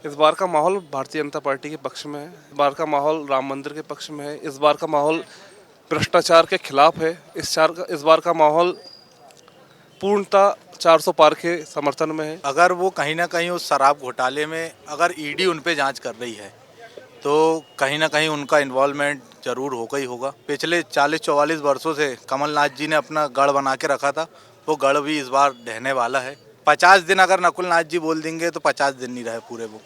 इस बार का माहौल भारतीय जनता पार्टी के पक्ष में है। इस बार का माहौल राम मंदिर के पक्ष में है। इस बार का माहौल भ्रष्टाचार के खिलाफ है। इस बार का माहौल पूर्णतः 400 पार के समर्थन में है। अगर वो कहीं ना कहीं उस शराब घोटाले में अगर ईडी उन पे जांच कर रही है तो कहीं ना कहीं उनका इन्वॉल्वमेंट जरूर होगा ही होगा। पिछले 40-44 वर्षों से कमलनाथ जी ने अपना गढ़ बना के रखा था, वो गढ़ भी इस बार ढहने वाला है। 50 दिन अगर नकुल नाथ जी बोल देंगे तो 50 दिन नहीं रहे पूरे वो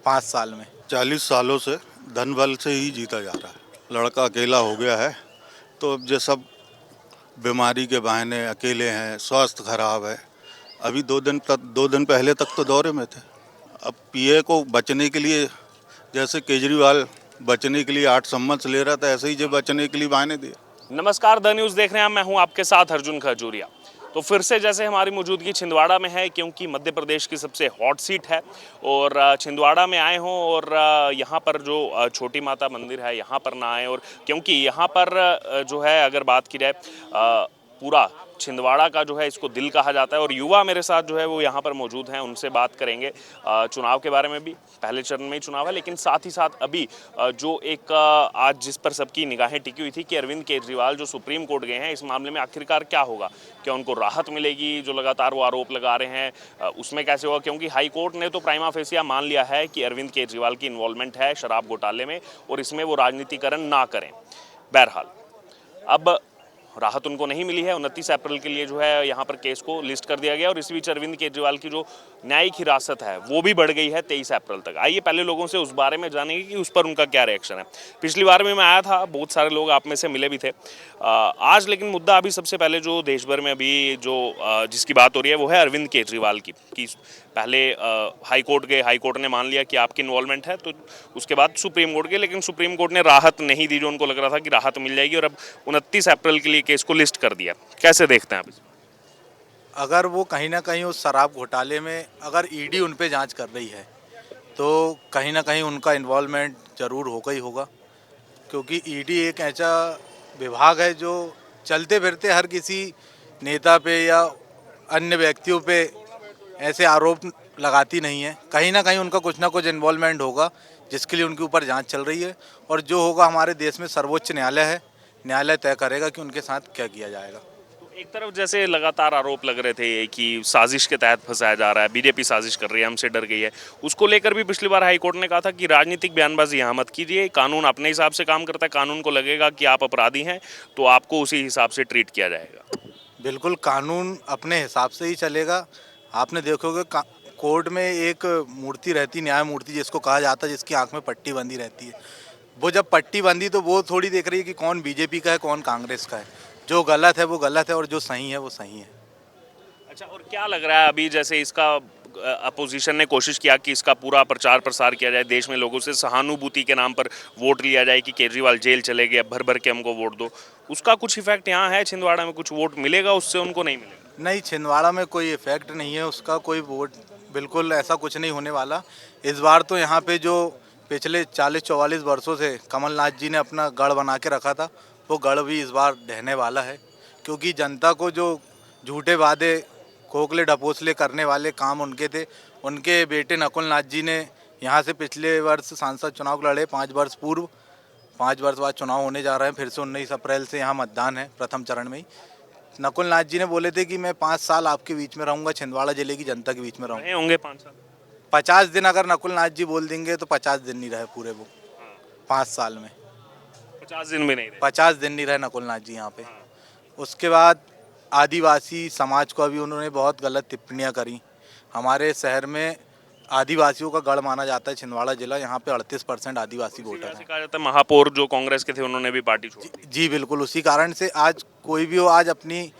5 साल में। 40 सालों से धन बल से ही जीता जा रहा है। लड़का अकेला हो गया है तो अब ये सब बीमारी के बहाने अकेले हैं, स्वास्थ्य खराब है। अभी 2 दिन पहले तक तो दौरे में थे। अब पीए को बचने के लिए, जैसे केजरीवाल बचने के लिए 8 सम्मत ले रहा था, ऐसे ही जो बचने के लिए बहाने दिए। नमस्कार, द न्यूज़ देख रहे हैं। मैं हूं आपके साथ अर्जुन खजूरिया। तो फिर से जैसे हमारी मौजूदगी छिंदवाड़ा में है, क्योंकि मध्य प्रदेश की सबसे हॉट सीट है और छिंदवाड़ा में आए हों और यहाँ पर जो छोटी माता मंदिर है यहाँ पर ना आए, और क्योंकि यहाँ पर जो है अगर बात की जाए पूरा छिंदवाड़ा का जो है इसको दिल कहा जाता है, और युवा मेरे साथ जो है वो यहाँ पर मौजूद हैं। उनसे बात करेंगे चुनाव के बारे में भी। पहले चरण में ही चुनाव है, लेकिन साथ ही साथ अभी जो एक आज जिस पर सबकी निगाहें टिकी हुई थी कि अरविंद केजरीवाल जो सुप्रीम कोर्ट गए हैं, इस मामले में आखिरकार क्या होगा, क्या उनको राहत मिलेगी, जो लगातार वो आरोप लगा रहे हैं उसमें कैसे होगा, क्योंकि हाई कोर्ट ने तो प्राइमा फेसिया मान लिया है कि अरविंद केजरीवाल की इन्वॉल्वमेंट है शराब घोटाले में और इसमें वो राजनीतिकरण ना करें। बहरहाल अब राहत उनको नहीं मिली है। 29 अप्रैल के लिए जो है यहाँ पर केस को लिस्ट कर दिया गया, और इस बीच अरविंद केजरीवाल की जो न्यायिक हिरासत है वो भी बढ़ गई है 23 अप्रैल तक। आइए पहले लोगों से उस बारे में जानेंगे कि उस पर उनका क्या रिएक्शन है। पिछली बार में मैं आया था, बहुत सारे लोग आप में से मिले भी थे आज, लेकिन मुद्दा अभी सबसे पहले जो देश भर में अभी जो जिसकी बात हो रही है वो है अरविंद केजरीवाल की। कि पहले हाई कोर्ट गए, हाई कोर्ट ने मान लिया कि आपकी इन्वॉल्वमेंट है, तो उसके बाद सुप्रीम कोर्ट गए, लेकिन सुप्रीम कोर्ट ने राहत नहीं दी जो उनको लग रहा था कि राहत मिल जाएगी, और अब 29 अप्रैल के लिए केस को लिस्ट कर दिया। कैसे देखते हैं आप इसे? अगर वो कहीं ना कहीं उस शराब घोटाले में अगर ईडी उन पे जांच कर रही है तो कहीं ना कहीं उनका इन्वॉल्वमेंट ज़रूर होगा ही होगा, क्योंकि ईडी एक ऐसा विभाग है जो चलते फिरते हर किसी नेता पे या अन्य व्यक्तियों पे ऐसे आरोप लगाती नहीं है। कहीं ना कहीं उनका कुछ ना कुछ इन्वॉल्वमेंट होगा जिसके लिए उनके ऊपर जांच चल रही है, और जो होगा हमारे देश में सर्वोच्च न्यायालय है, न्यायालय तय करेगा कि उनके साथ क्या किया जाएगा। एक तरफ जैसे लगातार आरोप लग रहे थे कि साजिश के तहत फंसाया जा रहा है, बीजेपी साजिश कर रही है, हमसे डर गई है, उसको लेकर भी पिछली बार हाईकोर्ट ने कहा था कि राजनीतिक बयानबाजी यहाँ मत कीजिए, कानून अपने हिसाब से काम करता है, कानून को लगेगा कि आप अपराधी हैं तो आपको उसी हिसाब से ट्रीट किया जाएगा। बिल्कुल, कानून अपने हिसाब से ही चलेगा। आपने देखोगे कोर्ट में एक मूर्ति रहती, न्याय मूर्ति जिसको कहा जाता है, जिसकी आंख में पट्टी बंधी रहती है। वो जब पट्टी बंधी तो वो थोड़ी देख रही है कि कौन बीजेपी का है कौन कांग्रेस का है। जो गलत है वो गलत है और जो सही है वो सही है। अच्छा, और क्या लग रहा है अभी जैसे इसका अपोजिशन ने कोशिश किया कि इसका पूरा प्रचार प्रसार किया जाए, देश में लोगों से सहानुभूति के नाम पर वोट लिया जाए कि केजरीवाल जेल चले गए, भर भर के हमको वोट दो, उसका कुछ इफेक्ट यहाँ है? छिंदवाड़ा में कुछ वोट मिलेगा उससे, उनको नहीं मिलेगा? नहीं, छिंदवाड़ा में कोई इफेक्ट नहीं है उसका, कोई वोट बिल्कुल ऐसा कुछ नहीं होने वाला। इस बार तो यहाँ पे जो पिछले 40-44 वर्षों से कमलनाथ जी ने अपना गढ़ बना के रखा था, वो गढ़ भी इस बार ढहने वाला है, क्योंकि जनता को जो झूठे वादे खोखले ढपोसले करने वाले काम उनके थे, उनके बेटे नकुल नाथ जी ने यहाँ से पिछले वर्ष सांसद चुनाव लड़े 5 वर्ष पूर्व। 5 वर्ष बाद चुनाव होने जा रहे हैं, फिर से 19 अप्रैल से यहाँ मतदान है प्रथम चरण में ही। नकुल नाथ जी ने बोले थे कि मैं 5 साल आपके बीच में रहूँगा, छिंदवाड़ा जिले की जनता के बीच में रहूँगा। होंगे 5 साल। 50 दिन अगर नकुल नाथ जी बोल देंगे तो 50 दिन नहीं रहे पूरे वो 5 साल में। 50 दिन भी नहीं रहे। 50 दिन नहीं रहे नकुल नाथ जी यहाँ पे। उसके बाद आदिवासी समाज को भी उन्होंने बहुत गलत टिप्पणियाँ करी। हमारे शहर में आदिवासियों का गढ़ माना जाता है छिंदवाड़ा जिला, यहाँ पे 38% आदिवासी वोटर हैं। कहा जाता है महापौर जो कांग्रेस के थे उन्होंने भी पार्टी छोड़ दी। जी बिल्कुल, उसी कारण से आज कोई भी हो आज अपनी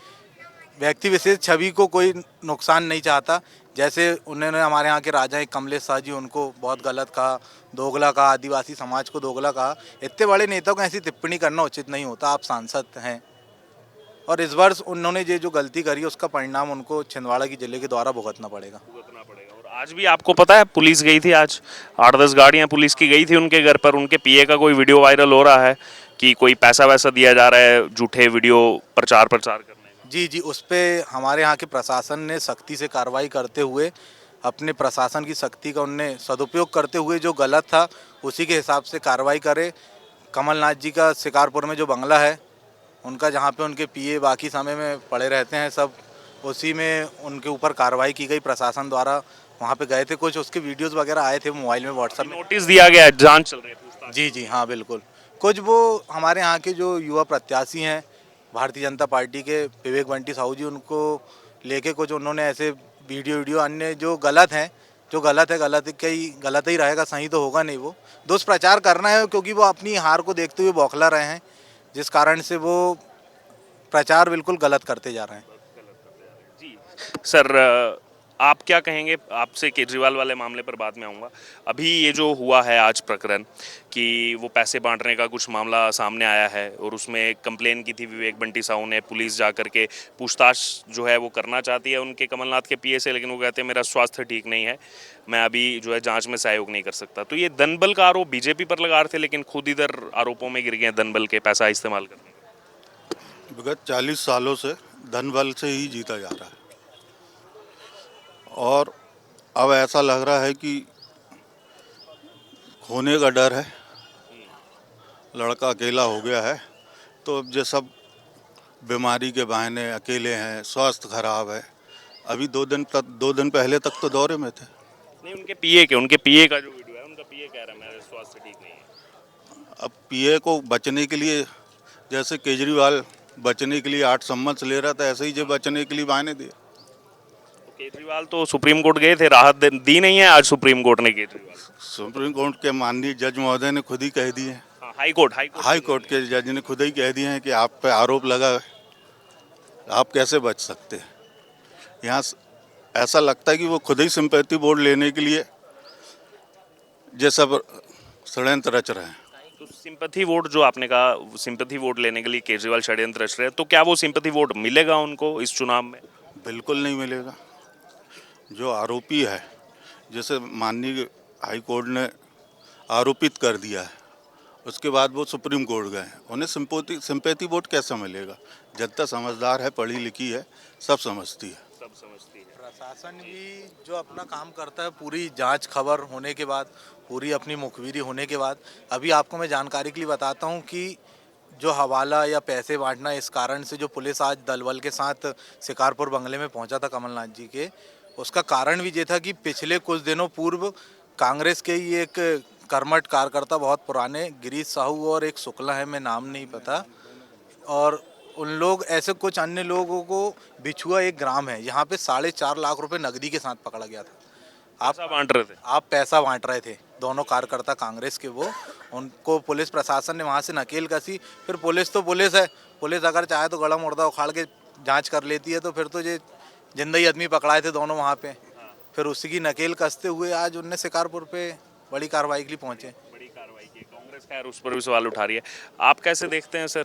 व्यक्ति विशेष छवि को कोई नुकसान नहीं चाहता। जैसे उन्होंने हमारे यहाँ के राजा हैं कमलेश शाह जी, उनको बहुत गलत कहा, दोगला कहा, आदिवासी समाज को दोगला कहा। इतने बड़े नेता को ऐसी टिप्पणी करना उचित नहीं होता। आप सांसद हैं, और इस वर्ष उन्होंने जो गलती करी उसका परिणाम उनको छिंदवाड़ा की जिले के द्वारा भुगतना पड़ेगा। और आज भी आपको पता है पुलिस गई थी, आज 8-10 गाड़ियां पुलिस की गई थी उनके घर पर। उनके पीए का कोई वीडियो वायरल हो रहा है कि कोई पैसा वैसा दिया जा रहा है झूठे वीडियो प्रचार करने का। जी, उस पर हमारे यहाँ के प्रशासन ने सख्ती से कार्रवाई करते हुए अपने प्रशासन की शक्ति का उनने सदुपयोग करते हुए जो गलत था उसी के हिसाब से कार्रवाई करे। कमलनाथ जी का शिकारपुर में जो बंगला है उनका, जहाँ पे उनके पीए बाकी समय में पड़े रहते हैं सब, उसी में उनके ऊपर कार्रवाई की गई प्रशासन द्वारा। वहाँ पे गए थे, कुछ उसके वीडियोस वगैरह आए थे मोबाइल में, व्हाट्सएप में। नोटिस दिया गया है, जांच चल रही है, पूछताछ। जी जी हाँ बिल्कुल। कुछ वो हमारे यहाँ के जो युवा प्रत्याशी हैं भारतीय जनता पार्टी के, विवेक बंटी साहू जी, उनको लेके कुछ उन्होंने ऐसे वीडियो अन्य जो गलत हैं, जो गलत है गलत ही रहेगा, सही तो होगा नहीं। वो दुष्प्रचार करना है क्योंकि वो अपनी हार को देखते हुए बौखला रहे हैं, जिस कारण से वो प्रचार बिल्कुल गलत करते जा रहे हैं। जी सर, आप क्या कहेंगे? आपसे केजरीवाल वाले मामले पर बाद में आऊँगा। अभी ये जो हुआ है आज प्रकरण कि वो पैसे बांटने का कुछ मामला सामने आया है और उसमें कंप्लेन की थी विवेक बंटी साहू ने, पुलिस जा करके पूछताछ जो है वो करना चाहती है उनके कमलनाथ के पीए से, लेकिन वो कहते हैं मेरा स्वास्थ्य ठीक नहीं है, मैं अभी जो है जांच में सहयोग नहीं कर सकता। तो ये धनबल का आरोप बीजेपी पर लगा रहे थे, लेकिन खुद इधर आरोपों में गिर गए धनबल के पैसा इस्तेमाल करने का। विगत 40 सालों से धन बल से ही जीता जा रहा है और अब ऐसा लग रहा है कि खोने का डर है। लड़का अकेला हो गया है तो अब ये सब बीमारी के बहाने अकेले हैं, स्वास्थ्य खराब है। अभी 2 दिन पहले तक तो दौरे में थे। नहीं, उनके पीए का जो वीडियो है, उनका पीए कह रहा है मेरा स्वास्थ्य ठीक नहीं है। अब पीए को बचने के लिए, जैसे केजरीवाल बचने के लिए 8 सम्मत ले रहा था, ऐसे ही जो बचने के लिए बहाने दिए। केजरीवाल तो सुप्रीम कोर्ट गए थे, राहत दी नहीं है आज सुप्रीम कोर्ट ने केजरीवाल। सुप्रीम कोर्ट के माननीय जज महोदय ने खुद ही कह दिए हैं, हाई कोर्ट के जज ने खुद ही कह दिए हैं कि आप पे आरोप लगा है, आप कैसे बच सकते हैं। यहाँ ऐसा लगता है कि वो खुद ही सिंपैथी वोट लेने के लिए ये सब षड्यंत्र रच रहे हैं। तो सिंपैथी वोट जो आपने कहा, सिंपैथी वोट लेने के लिए केजरीवाल षड्यंत्र रच रहे हैं, तो क्या वो सिंपैथी वोट मिलेगा उनको इस चुनाव में? बिल्कुल नहीं मिलेगा। जो आरोपी है, जैसे माननीय हाई कोर्ट ने आरोपित कर दिया है, उसके बाद वो सुप्रीम कोर्ट गए, उन्हें सिंपैथी वोट कैसे मिलेगा? जनता समझदार है, पढ़ी लिखी है, सब समझती है। प्रशासन भी जो अपना काम करता है, पूरी जांच खबर होने के बाद, पूरी अपनी मुखबिरी होने के बाद, अभी आपको मैं जानकारी के लिए बताता हूं कि जो हवाला या पैसे बांटना, इस कारण से जो पुलिस आज दलबल के साथ शिकारपुर बंगले में पहुंचा था कमलनाथ जी के, उसका कारण भी ये था कि पिछले कुछ दिनों पूर्व कांग्रेस के ही एक कर्मठ कार्यकर्ता, बहुत पुराने, गिरीश साहू और एक शुक्ला है, मैं नाम नहीं पता, और उन लोग ऐसे कुछ अन्य लोगों को बिछुआ एक ग्राम है, यहाँ पे 4.5 लाख रुपए नकदी के साथ पकड़ा गया था। आप पैसा बांट रहे थे, दोनों कार्यकर्ता कांग्रेस के, वो उनको पुलिस प्रशासन ने वहाँ से नकेल कसी। फिर पुलिस तो पुलिस है, पुलिस अगर चाहे तो गला मुर्दा उखाड़ के जांच कर लेती है, तो फिर तो ये जिंदा आदमी पकड़ाए थे दोनों वहाँ पे। फिर उसी की नकेल कसते हुए आज उनने शिकारपुर पे बड़ी कार्रवाई के लिए पहुंचे। बड़ी कार्रवाई की कांग्रेस खैर उस पर भी सवाल उठा रही है। आप कैसे देखते हैं सर?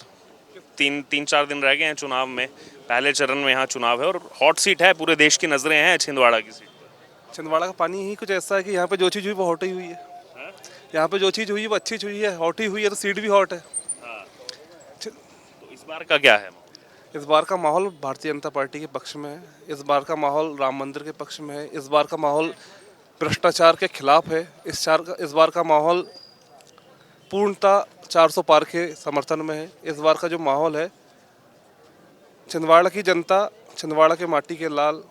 3-4 दिन रह गए हैं चुनाव में, पहले चरण में यहाँ चुनाव है और हॉट सीट है, पूरे देश की नजरें हैं छिंदवाड़ा की सीट पर। छिंदवाड़ा का पानी ही कुछ ऐसा है कि यहाँ पे जो चीज़ हुई वो हॉट ही हुई है। यहाँ पे जो चीज़ हुई वो अच्छी हुई है, हॉट ही हुई है, तो सीट भी हॉट है। तो इस बार का क्या है? इस बार का माहौल भारतीय जनता पार्टी के पक्ष में है। इस बार का माहौल राम मंदिर के पक्ष में है। इस बार का माहौल भ्रष्टाचार के खिलाफ है। इस बार का माहौल पूर्णतः 400 पार के समर्थन में है। इस बार का जो माहौल है, छिंदवाड़ा की जनता छिंदवाड़ा के माटी के लाल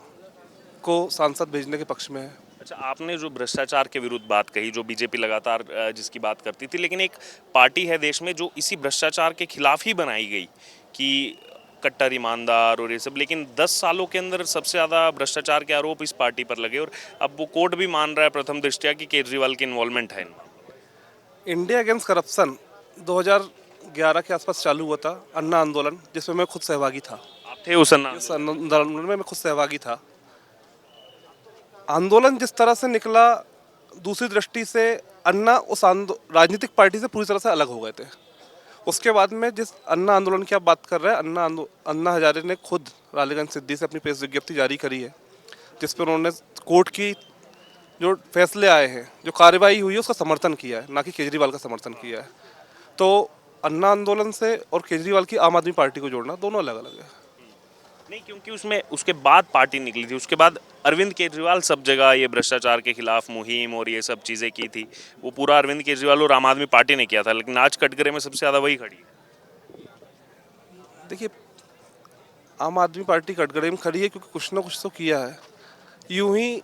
को सांसद भेजने के पक्ष में है। अच्छा, आपने जो भ्रष्टाचार के विरुद्ध बात कही, जो बीजेपी लगातार जिसकी बात करती थी, लेकिन एक पार्टी है देश में जो इसी भ्रष्टाचार के खिलाफ ही बनाई गई कि कट्टर ईमानदार और ये सब, लेकिन 10 सालों के अंदर सबसे ज़्यादा भ्रष्टाचार के आरोप इस पार्टी पर लगे और अब वो कोर्ट भी मान रहा है प्रथम दृष्टया कि केजरीवाल की इन्वॉल्वमेंट है। इंडिया अगेंस्ट करप्शन 2011 के आसपास चालू हुआ था अन्ना आंदोलन, जिसमें मैं खुद सहभागी था। आप थे उस आंदोलन में मैं खुद सहभागी था। आंदोलन जिस तरह से निकला, दूसरी दृष्टि से अन्ना उस राजनीतिक पार्टी से पूरी तरह से अलग हो गए थे। उसके बाद में जिस अन्ना आंदोलन की आप बात कर रहे हैं, अन्ना हजारे ने खुद रालीगंज सिद्धि से अपनी प्रेस विज्ञप्ति जारी करी है, जिस पर उन्होंने कोर्ट की जो फैसले आए हैं, जो कार्रवाई हुई है, उसका समर्थन किया है, ना कि केजरीवाल का समर्थन किया है। तो अन्ना आंदोलन से और केजरीवाल की आम आदमी पार्टी को जोड़ना दोनों अलग अलग है। नहीं, क्योंकि उसमें उसके बाद पार्टी निकली थी, उसके बाद अरविंद केजरीवाल सब जगह ये भ्रष्टाचार के खिलाफ मुहिम और ये सब चीज़ें की थी। वो पूरा अरविंद केजरीवाल और आम आदमी पार्टी ने किया था, लेकिन आज कटघरे में सबसे ज़्यादा वही खड़ी है। देखिए, आम आदमी पार्टी कटघरे में खड़ी है क्योंकि कुछ ना कुछ तो किया है। यूं ही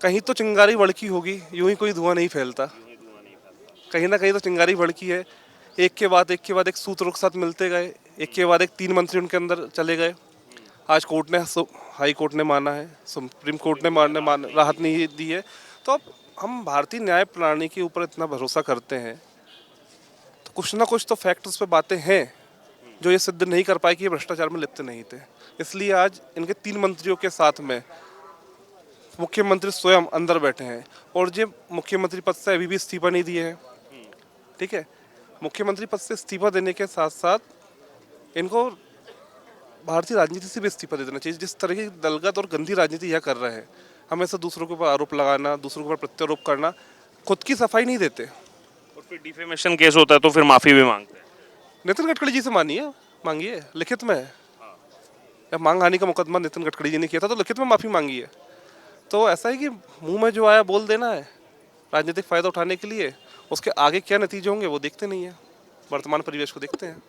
कहीं तो चिंगारी भड़की होगी, यूं ही कोई धुआं नहीं फैलता। कहीं ना कहीं तो चिंगारी भड़की है। एक के बाद एक के बाद एक सूत्रों के साथ मिलते गए, एक के बाद एक 3 मंत्री उनके अंदर चले गए। आज कोर्ट ने, हाई कोर्ट ने माना है, सुप्रीम कोर्ट ने राहत नहीं दी है। तो अब हम भारतीय न्याय प्रणाली के ऊपर इतना भरोसा करते हैं तो कुछ ना कुछ तो फैक्ट उस पर बातें हैं जो ये सिद्ध नहीं कर पाए कि ये भ्रष्टाचार में लिप्त नहीं थे। इसलिए आज इनके 3 मंत्रियों के साथ में मुख्यमंत्री स्वयं अंदर बैठे हैं और ये मुख्यमंत्री पद से अभी भी इस्तीफा नहीं दिए हैं। ठीक है, मुख्यमंत्री पद से इस्तीफा देने के साथ साथ इनको भारतीय राजनीति से भी इस्तीफा दे देना चाहिए। जिस तरह की दलगत और गंदी राजनीति यह कर रहे हैं, हमेशा दूसरों के ऊपर आरोप लगाना, दूसरों के ऊपर प्रत्यारोप करना, खुद की सफाई नहीं देते। और फिर डिफेमेशन केस होता है तो फिर माफ़ी भी मांगते हैं। नितिन गडकरी जी से मांगिए लिखित में। या मानहानि का मुकदमा नितिन गडकरी जी ने किया था तो लिखित में माफ़ी मांगी है। तो ऐसा है कि मुंह में जो आया बोल देना है राजनीतिक फ़ायदा उठाने के लिए। उसके आगे क्या नतीजे होंगे वो देखते नहीं है, वर्तमान परिवेश को देखते हैं।